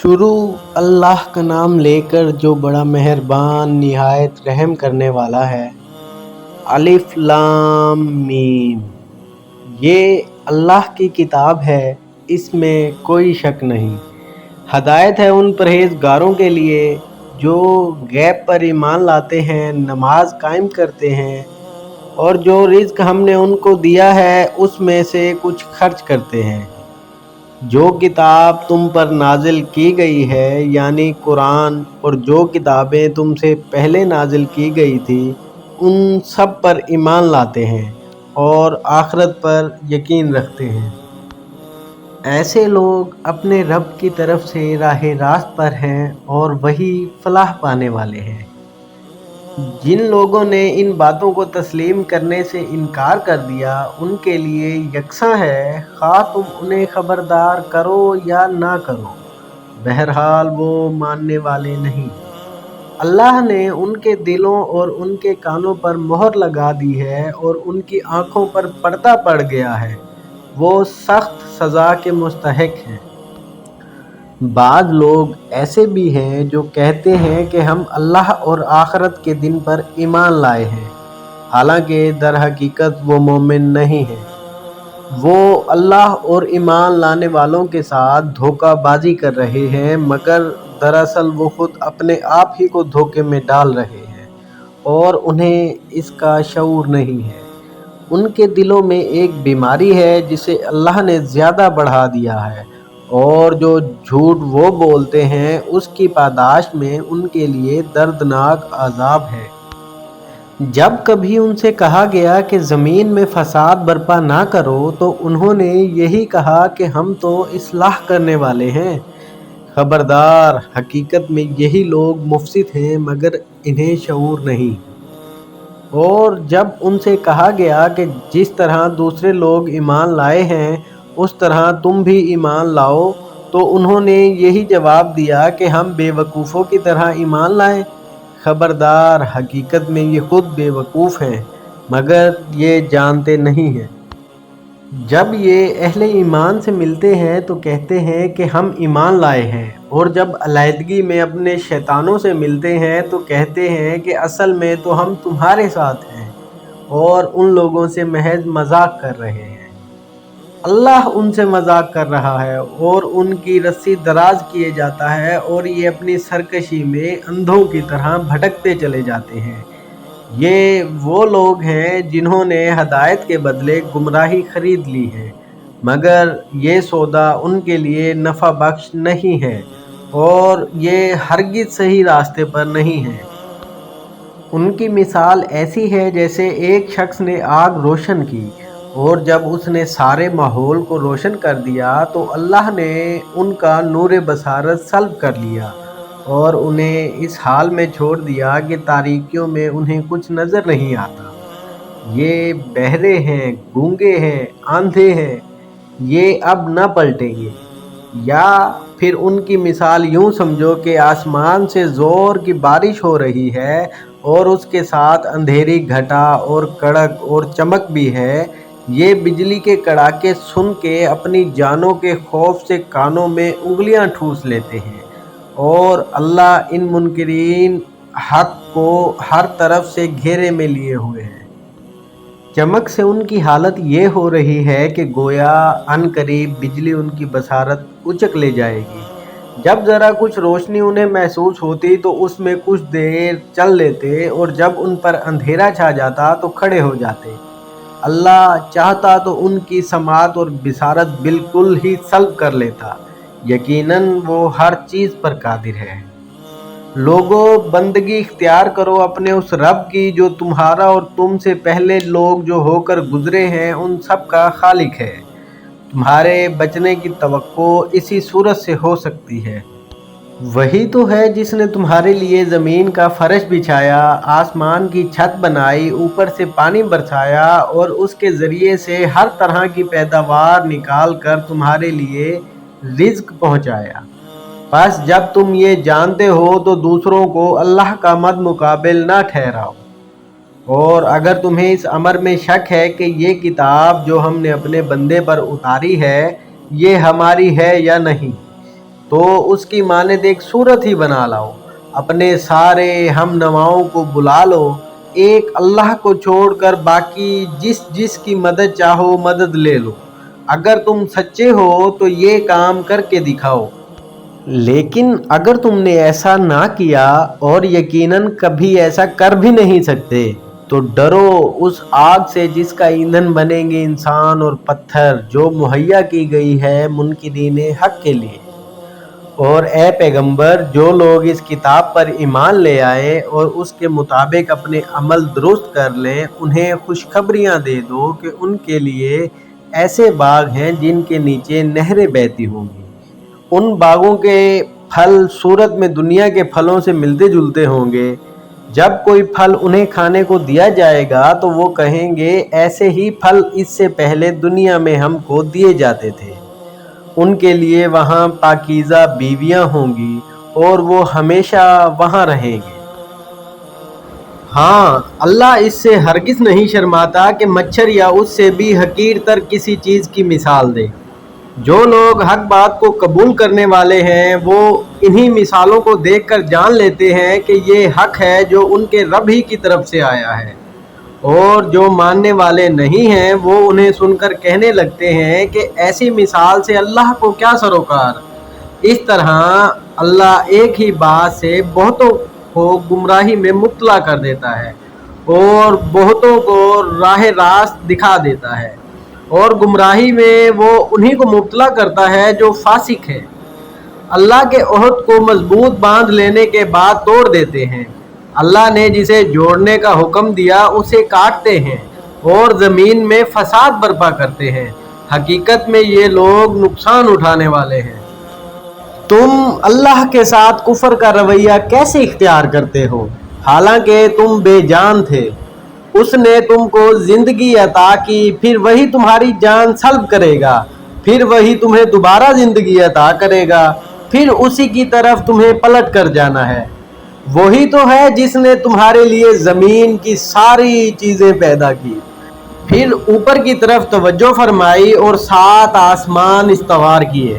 شروع اللہ کا نام لے کر جو بڑا مہربان نہایت رحم کرنے والا ہے۔ الف لام میم، یہ اللہ کی کتاب ہے، اس میں کوئی شک نہیں۔ ہدایت ہے ان پرہیزگاروں کے لیے جو غیب پر ایمان لاتے ہیں، نماز قائم کرتے ہیں اور جو رزق ہم نے ان کو دیا ہے اس میں سے کچھ خرچ کرتے ہیں۔ جو کتاب تم پر نازل کی گئی ہے یعنی قرآن، اور جو کتابیں تم سے پہلے نازل کی گئی تھی ان سب پر ایمان لاتے ہیں اور آخرت پر یقین رکھتے ہیں۔ ایسے لوگ اپنے رب کی طرف سے راہ راست پر ہیں اور وہی فلاح پانے والے ہیں۔ جن لوگوں نے ان باتوں کو تسلیم کرنے سے انکار کر دیا ان کے لیے یکساں ہے، خواہ تم انہیں خبردار کرو یا نہ کرو، بہرحال وہ ماننے والے نہیں۔ اللہ نے ان کے دلوں اور ان کے کانوں پر مہر لگا دی ہے اور ان کی آنکھوں پر پردہ پڑ گیا ہے، وہ سخت سزا کے مستحق ہیں۔ بعض لوگ ایسے بھی ہیں جو کہتے ہیں کہ ہم اللہ اور آخرت کے دن پر ایمان لائے ہیں، حالانکہ در حقیقت وہ مومن نہیں ہیں۔ وہ اللہ اور ایمان لانے والوں کے ساتھ دھوکہ بازی کر رہے ہیں، مگر دراصل وہ خود اپنے آپ ہی کو دھوکے میں ڈال رہے ہیں اور انہیں اس کا شعور نہیں ہے۔ ان کے دلوں میں ایک بیماری ہے جسے اللہ نے زیادہ بڑھا دیا ہے، اور جو جھوٹ وہ بولتے ہیں اس کی پاداش میں ان کے لیے دردناک عذاب ہے۔ جب کبھی ان سے کہا گیا کہ زمین میں فساد برپا نہ کرو تو انہوں نے یہی کہا کہ ہم تو اصلاح کرنے والے ہیں۔ خبردار، حقیقت میں یہی لوگ مفسد ہیں مگر انہیں شعور نہیں۔ اور جب ان سے کہا گیا کہ جس طرح دوسرے لوگ ایمان لائے ہیں اس طرح تم بھی ایمان لاؤ تو انہوں نے یہی جواب دیا کہ ہم بے وقوفوں کی طرح ایمان لائیں۔ خبردار، حقیقت میں یہ خود بے وقوف ہیں مگر یہ جانتے نہیں ہیں۔ جب یہ اہل ایمان سے ملتے ہیں تو کہتے ہیں کہ ہم ایمان لائے ہیں، اور جب علیحدگی میں اپنے شیطانوں سے ملتے ہیں تو کہتے ہیں کہ اصل میں تو ہم تمہارے ساتھ ہیں اور ان لوگوں سے محض مذاق کر رہے ہیں۔ اللہ ان سے مذاق کر رہا ہے اور ان کی رسی دراز کیے جاتا ہے اور یہ اپنی سرکشی میں اندھوں کی طرح بھٹکتے چلے جاتے ہیں۔ یہ وہ لوگ ہیں جنہوں نے ہدایت کے بدلے گمراہی خرید لی ہے، مگر یہ سودا ان کے لیے نفع بخش نہیں ہے اور یہ ہرگز صحیح راستے پر نہیں ہیں۔ ان کی مثال ایسی ہے جیسے ایک شخص نے آگ روشن کی اور جب اس نے سارے ماحول کو روشن کر دیا تو اللہ نے ان کا نور بصارت سلب کر لیا اور انہیں اس حال میں چھوڑ دیا کہ تاریکیوں میں انہیں کچھ نظر نہیں آتا۔ یہ بہرے ہیں، گونگے ہیں، آندھے ہیں، یہ اب نہ پلٹیں گے۔ یا پھر ان کی مثال یوں سمجھو کہ آسمان سے زور کی بارش ہو رہی ہے اور اس کے ساتھ اندھیری گھٹا اور کڑک اور چمک بھی ہے۔ یہ بجلی کے کڑاکے سن کے اپنی جانوں کے خوف سے کانوں میں انگلیاں ٹھوس لیتے ہیں، اور اللہ ان منکرین حق کو ہر طرف سے گھیرے میں لیے ہوئے ہے۔ چمک سے ان کی حالت یہ ہو رہی ہے کہ گویا عن قریب بجلی ان کی بصارت اچک لے جائے گی۔ جب ذرا کچھ روشنی انہیں محسوس ہوتی تو اس میں کچھ دیر چل لیتے اور جب ان پر اندھیرا چھا جاتا تو کھڑے ہو جاتے۔ اللہ چاہتا تو ان کی سماعت اور بصارت بالکل ہی سلب کر لیتا، یقیناً وہ ہر چیز پر قادر ہے۔ لوگو، بندگی اختیار کرو اپنے اس رب کی جو تمہارا اور تم سے پہلے لوگ جو ہو کر گزرے ہیں ان سب کا خالق ہے۔ تمہارے بچنے کی توقع اسی صورت سے ہو سکتی ہے۔ وہی تو ہے جس نے تمہارے لیے زمین کا فرش بچھایا، آسمان کی چھت بنائی، اوپر سے پانی برسایا اور اس کے ذریعے سے ہر طرح کی پیداوار نکال کر تمہارے لیے رزق پہنچایا۔ پس جب تم یہ جانتے ہو تو دوسروں کو اللہ کا مد مقابل نہ ٹھہراؤ۔ اور اگر تمہیں اس امر میں شک ہے کہ یہ کتاب جو ہم نے اپنے بندے پر اتاری ہے یہ ہماری ہے یا نہیں، تو اس کی مانند ایک صورت ہی بنا لاؤ، اپنے سارے ہم نواؤں کو بلا لو، ایک اللہ کو چھوڑ کر باقی جس کی مدد چاہو مدد لے لو، اگر تم سچے ہو تو یہ کام کر کے دکھاؤ۔ لیکن اگر تم نے ایسا نہ کیا، اور یقیناً کبھی ایسا کر بھی نہیں سکتے، تو ڈرو اس آگ سے جس کا ایندھن بنیں گے انسان اور پتھر، جو مہیا کی گئی ہے منکرین حق کے لیے۔ اور اے پیغمبر، جو لوگ اس کتاب پر ایمان لے آئے اور اس کے مطابق اپنے عمل درست کر لیں، انہیں خوشخبریاں دے دو کہ ان کے لیے ایسے باغ ہیں جن کے نیچے نہریں بہتی ہوں گی۔ ان باغوں کے پھل صورت میں دنیا کے پھلوں سے ملتے جلتے ہوں گے۔ جب کوئی پھل انہیں کھانے کو دیا جائے گا تو وہ کہیں گے ایسے ہی پھل اس سے پہلے دنیا میں ہم کو دیے جاتے تھے۔ ان کے لیے وہاں پاکیزہ بیویاں ہوں گی اور وہ ہمیشہ وہاں رہیں گے۔ ہاں، اللہ اس سے ہرگز نہیں شرماتا کہ مچھر یا اس سے بھی حقیر تر کسی چیز کی مثال دے۔ جو لوگ حق بات کو قبول کرنے والے ہیں، وہ انہی مثالوں کو دیکھ کر جان لیتے ہیں کہ یہ حق ہے جو ان کے رب ہی کی طرف سے آیا ہے، اور جو ماننے والے نہیں ہیں وہ انہیں سن کر کہنے لگتے ہیں کہ ایسی مثال سے اللہ کو کیا سروکار۔ اس طرح اللہ ایک ہی بات سے بہتوں کو گمراہی میں مبتلا کر دیتا ہے اور بہتوں کو راہ راست دکھا دیتا ہے، اور گمراہی میں وہ انہی کو مبتلا کرتا ہے جو فاسق ہے۔ اللہ کے عہد کو مضبوط باندھ لینے کے بعد توڑ دیتے ہیں۔ اللہ نے جسے جوڑنے کا حکم دیا اسے کاٹتے ہیں اور زمین میں فساد برپا کرتے ہیں۔ حقیقت میں یہ لوگ نقصان اٹھانے والے ہیں۔ تم اللہ کے ساتھ کفر کا رویہ کیسے اختیار کرتے ہو، حالانکہ تم بے جان تھے؟ اس نے تم کو زندگی عطا کی، پھر وہی تمہاری جان سلب کرے گا، پھر وہی تمہیں دوبارہ زندگی عطا کرے گا، پھر اسی کی طرف تمہیں پلٹ کر جانا ہے۔ وہی تو ہے جس نے تمہارے لیے زمین کی ساری چیزیں پیدا کی، پھر اوپر کی طرف توجہ فرمائی اور 7 آسمان استوار کیے،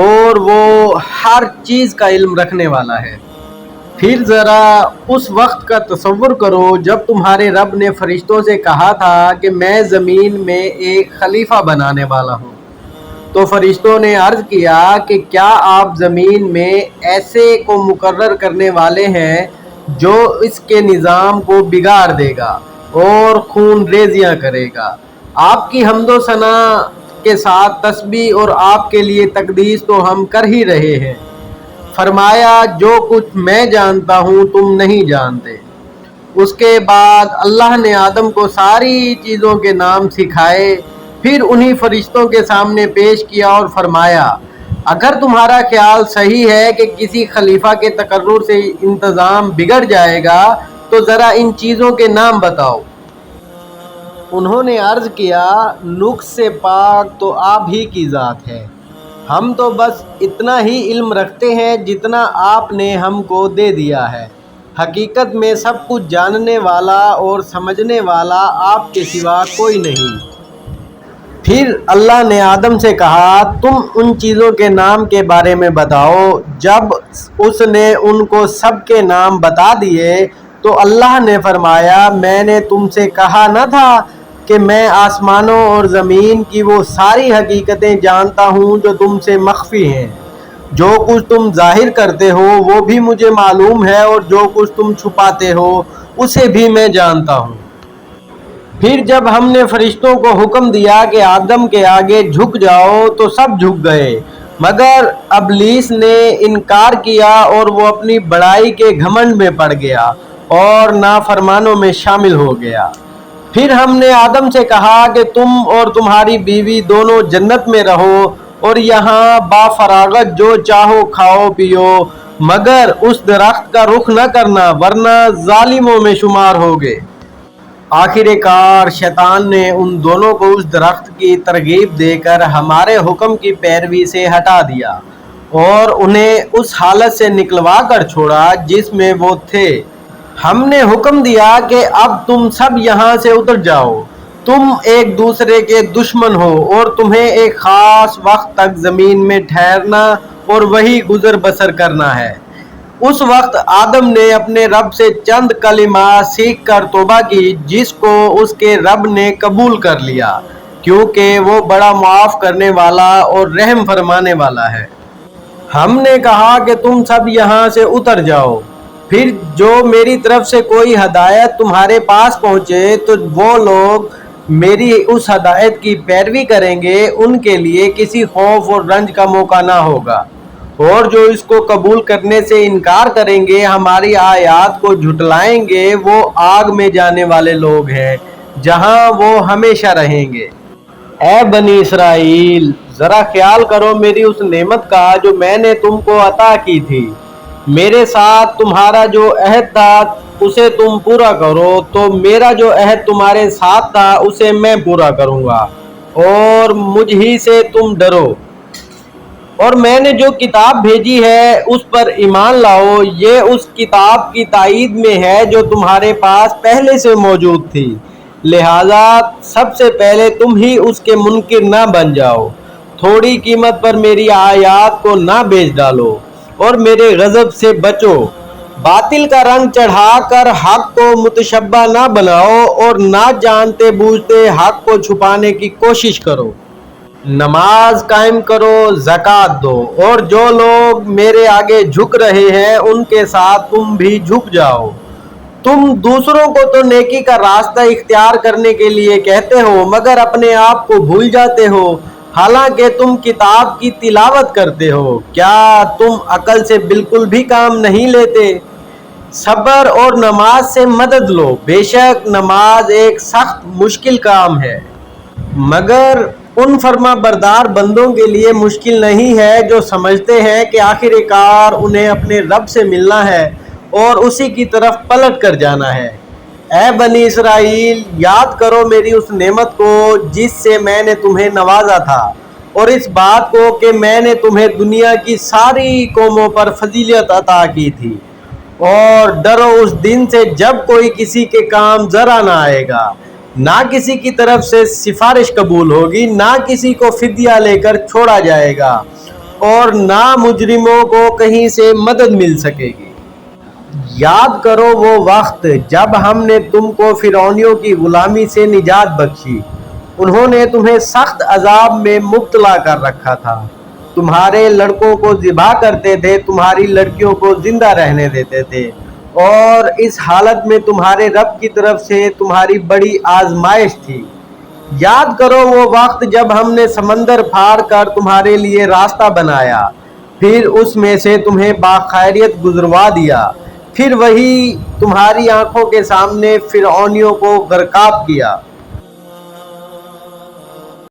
اور وہ ہر چیز کا علم رکھنے والا ہے۔ پھر ذرا اس وقت کا تصور کرو جب تمہارے رب نے فرشتوں سے کہا تھا کہ میں زمین میں ایک خلیفہ بنانے والا ہوں، تو فرشتوں نے عرض کیا کہ کیا آپ زمین میں ایسے کو مقرر کرنے والے ہیں جو اس کے نظام کو بگاڑ دے گا اور خون ریزیاں کرے گا؟ آپ کی حمد و ثنا کے ساتھ تسبیح اور آپ کے لیے تقدیس تو ہم کر ہی رہے ہیں۔ فرمایا جو کچھ میں جانتا ہوں تم نہیں جانتے۔ اس کے بعد اللہ نے آدم کو ساری چیزوں کے نام سکھائے، پھر انہی فرشتوں کے سامنے پیش کیا اور فرمایا اگر تمہارا خیال صحیح ہے کہ کسی خلیفہ کے تقرر سے انتظام بگڑ جائے گا تو ذرا ان چیزوں کے نام بتاؤ۔ انہوں نے عرض کیا نقص سے پاک تو آپ ہی کی ذات ہے، ہم تو بس اتنا ہی علم رکھتے ہیں جتنا آپ نے ہم کو دے دیا ہے۔ حقیقت میں سب کچھ جاننے والا اور سمجھنے والا آپ کے سوا کوئی نہیں۔ پھر اللہ نے آدم سے کہا تم ان چیزوں کے نام کے بارے میں بتاؤ۔ جب اس نے ان کو سب کے نام بتا دیے تو اللہ نے فرمایا میں نے تم سے کہا نہ تھا کہ میں آسمانوں اور زمین کی وہ ساری حقیقتیں جانتا ہوں جو تم سے مخفی ہیں۔ جو کچھ تم ظاہر کرتے ہو وہ بھی مجھے معلوم ہے، اور جو کچھ تم چھپاتے ہو اسے بھی میں جانتا ہوں۔ پھر جب ہم نے فرشتوں کو حکم دیا کہ آدم کے آگے جھک جاؤ تو سب جھک گئے، مگر ابلیس نے انکار کیا اور وہ اپنی بڑائی کے گھمنڈ میں پڑ گیا اور نافرمانوں میں شامل ہو گیا۔ پھر ہم نے آدم سے کہا کہ تم اور تمہاری بیوی دونوں جنت میں رہو اور یہاں با فراغت جو چاہو کھاؤ پیو، مگر اس درخت کا رخ نہ کرنا ورنہ ظالموں میں شمار ہوگے۔ آخر کار شیطان نے ان دونوں کو اس درخت کی ترغیب دے کر ہمارے حکم کی پیروی سے ہٹا دیا اور انہیں اس حالت سے نکلوا کر چھوڑا جس میں وہ تھے۔ ہم نے حکم دیا کہ اب تم سب یہاں سے اتر جاؤ، تم ایک دوسرے کے دشمن ہو اور تمہیں ایک خاص وقت تک زمین میں ٹھہرنا اور وہی گزر بسر کرنا ہے۔ اس وقت آدم نے اپنے رب سے چند کلمات سیکھ کر توبہ کی، جس کو اس کے رب نے قبول کر لیا، کیونکہ وہ بڑا معاف کرنے والا اور رحم فرمانے والا ہے۔ ہم نے کہا کہ تم سب یہاں سے اتر جاؤ، پھر جو میری طرف سے کوئی ہدایت تمہارے پاس پہنچے تو وہ لوگ میری اس ہدایت کی پیروی کریں گے، ان کے لیے کسی خوف اور رنج کا موقع نہ ہوگا، اور جو اس کو قبول کرنے سے انکار کریں گے، ہماری آیات کو جھٹلائیں گے، وہ آگ میں جانے والے لوگ ہیں جہاں وہ ہمیشہ رہیں گے۔ اے بنی اسرائیل، ذرا خیال کرو میری اس نعمت کا جو میں نے تم کو عطا کی تھی۔ میرے ساتھ تمہارا جو عہد تھا اسے تم پورا کرو، تو میرا جو عہد تمہارے ساتھ تھا اسے میں پورا کروں گا، اور مجھ ہی سے تم ڈرو۔ اور میں نے جو کتاب بھیجی ہے اس پر ایمان لاؤ، یہ اس کتاب کی تائید میں ہے جو تمہارے پاس پہلے سے موجود تھی، لہذا سب سے پہلے تم ہی اس کے منکر نہ بن جاؤ۔ تھوڑی قیمت پر میری آیات کو نہ بیچ ڈالو، اور میرے غضب سے بچو۔ باطل کا رنگ چڑھا کر حق کو متشبہ نہ بناؤ، اور نہ جانتے بوجھتے حق کو چھپانے کی کوشش کرو۔ نماز قائم کرو، زکوٰۃ دو، اور جو لوگ میرے آگے جھک رہے ہیں ان کے ساتھ تم بھی جھک جاؤ۔ تم دوسروں کو تو نیکی کا راستہ اختیار کرنے کے لیے کہتے ہو، مگر اپنے آپ کو بھول جاتے ہو، حالانکہ تم کتاب کی تلاوت کرتے ہو۔ کیا تم عقل سے بالکل بھی کام نہیں لیتے؟ صبر اور نماز سے مدد لو، بے شک نماز ایک سخت مشکل کام ہے، مگر ان فرما بردار بندوں کے لیے مشکل نہیں ہے جو سمجھتے ہیں کہ آخر کار انہیں اپنے رب سے ملنا ہے اور اسی کی طرف پلٹ کر جانا ہے۔ اے بنی اسرائیل، یاد کرو میری اس نعمت کو جس سے میں نے تمہیں نوازا تھا، اور اس بات کو کہ میں نے تمہیں دنیا کی ساری قوموں پر فضیلت عطا کی تھی۔ اور ڈرو اس دن سے جب کوئی کسی کے کام ذرا نہ آئے گا، نہ کسی کی طرف سے سفارش قبول ہوگی، نہ کسی کو فدیہ لے کر چھوڑا جائے گا، اور نہ مجرموں کو کہیں سے مدد مل سکے گی۔ یاد کرو وہ وقت جب ہم نے تم کو فرعونیوں کی غلامی سے نجات بخشی، انہوں نے تمہیں سخت عذاب میں مبتلا کر رکھا تھا، تمہارے لڑکوں کو ذبح کرتے تھے، تمہاری لڑکیوں کو زندہ رہنے دیتے تھے، اور اس حالت میں تمہارے رب کی طرف سے تمہاری بڑی آزمائش تھی۔ یاد کرو وہ وقت جب ہم نے سمندر پھاڑ کر تمہارے لیے راستہ بنایا، پھر اس میں سے تمہیں باخیریت گزروا دیا، پھر وہی تمہاری آنکھوں کے سامنے فرعونیوں کو غرقاب کیا۔